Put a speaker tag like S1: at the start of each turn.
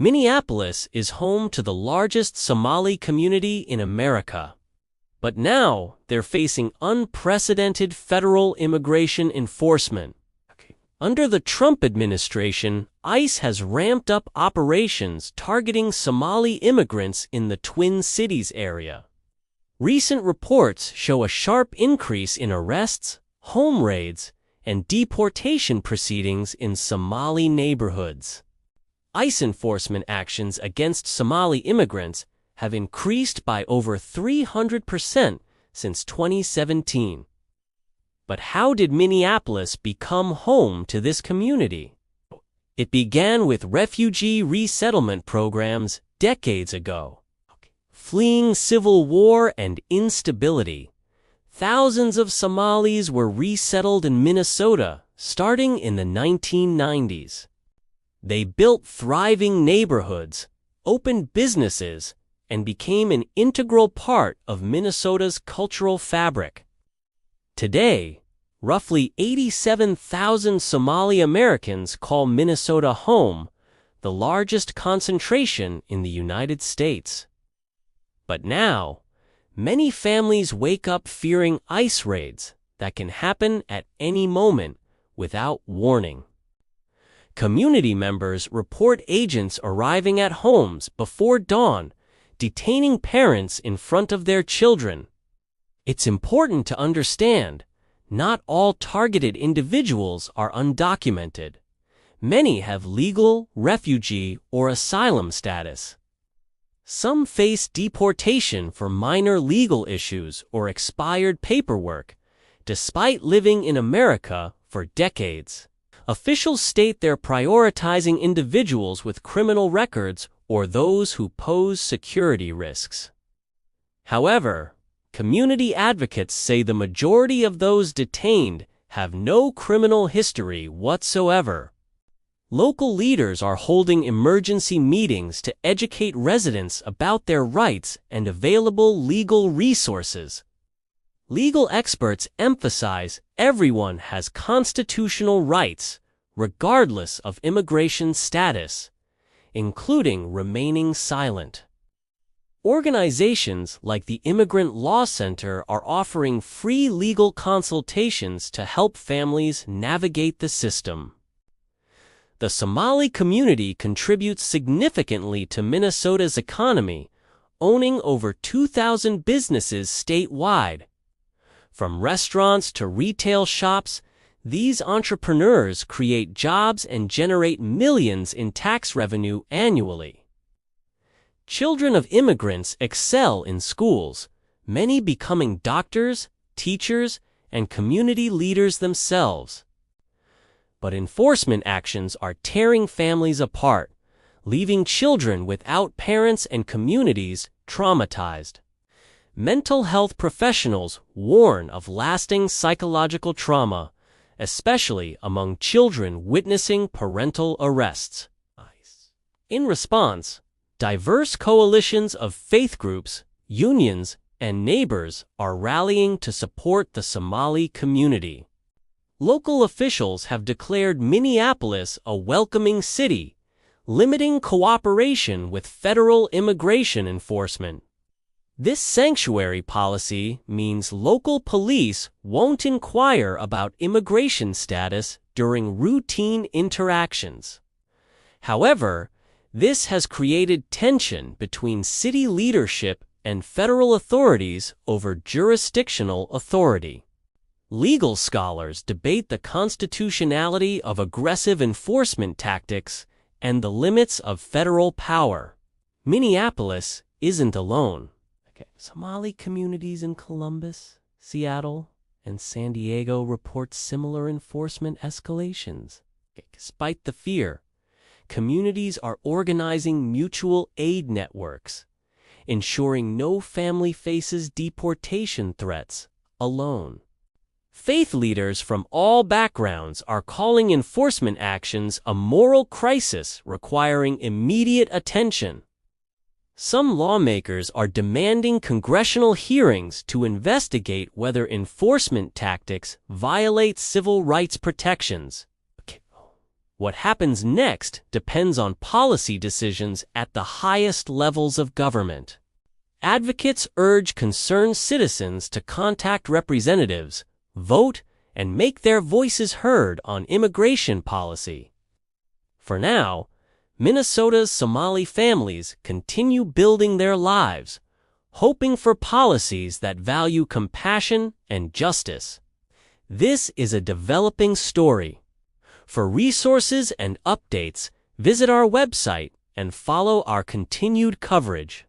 S1: Minneapolis is home to the largest Somali community in America. But now they're facing unprecedented federal immigration enforcement. Under the Trump administration, ICE has ramped up operations targeting Somali immigrants in the Twin Cities area. Recent reports show a sharp increase in arrests, home raids, and deportation proceedings in Somali neighborhoods. ICE enforcement actions against Somali immigrants have increased by over 300% since 2017. But how did Minneapolis become home to this community? It began with refugee resettlement programs decades ago. Fleeing civil war and instability, thousands of Somalis were resettled in Minnesota starting in the 1990s. They built thriving neighborhoods, opened businesses, and became an integral part of Minnesota's cultural fabric. Today, roughly 87,000 Somali Americans call Minnesota home, the largest concentration in the United States. But now, many families wake up fearing ICE raids that can happen at any moment without warning. Community members report agents arriving at homes before dawn, detaining parents in front of their children. It's important to understand, not all targeted individuals are undocumented. Many have legal, refugee, or asylum status. Some face deportation for minor legal issues or expired paperwork, despite living in America for decades. Officials state they're prioritizing individuals with criminal records or those who pose security risks. However, community advocates say the majority of those detained have no criminal history whatsoever. Local leaders are holding emergency meetings to educate residents about their rights and available legal resources. Legal experts emphasize everyone has constitutional rights, regardless of immigration status, including remaining silent. Organizations like the Immigrant Law Center are offering free legal consultations to help families navigate the system. The Somali community contributes significantly to Minnesota's economy, owning over 2,000 businesses statewide. From restaurants to retail shops, these entrepreneurs create jobs and generate millions in tax revenue annually. Children of immigrants excel in schools, many becoming doctors, teachers, and community leaders themselves. But enforcement actions are tearing families apart, leaving children without parents and communities traumatized. Mental health professionals warn of lasting psychological trauma, especially among children witnessing parental arrests. In response, diverse coalitions of faith groups, unions, and neighbors are rallying to support the Somali community. Local officials have declared Minneapolis a welcoming city, limiting cooperation with federal immigration enforcement. This sanctuary policy means local police won't inquire about immigration status during routine interactions. However, this has created tension between city leadership and federal authorities over jurisdictional authority. Legal scholars debate the constitutionality of aggressive enforcement tactics and the limits of federal power. Minneapolis isn't alone. Somali communities in Columbus, Seattle, and San Diego report similar enforcement escalations. Despite the fear, communities are organizing mutual aid networks, ensuring no family faces deportation threats alone. Faith leaders from all backgrounds are calling enforcement actions a moral crisis requiring immediate attention. Some lawmakers are demanding congressional hearings to investigate whether enforcement tactics violate civil rights protections. What happens next depends on policy decisions at the highest levels of government. Advocates urge concerned citizens to contact representatives, vote, and make their voices heard on immigration policy. For now, Minnesota's Somali families continue building their lives, hoping for policies that value compassion and justice. This is a developing story. For resources and updates, visit our website and follow our continued coverage.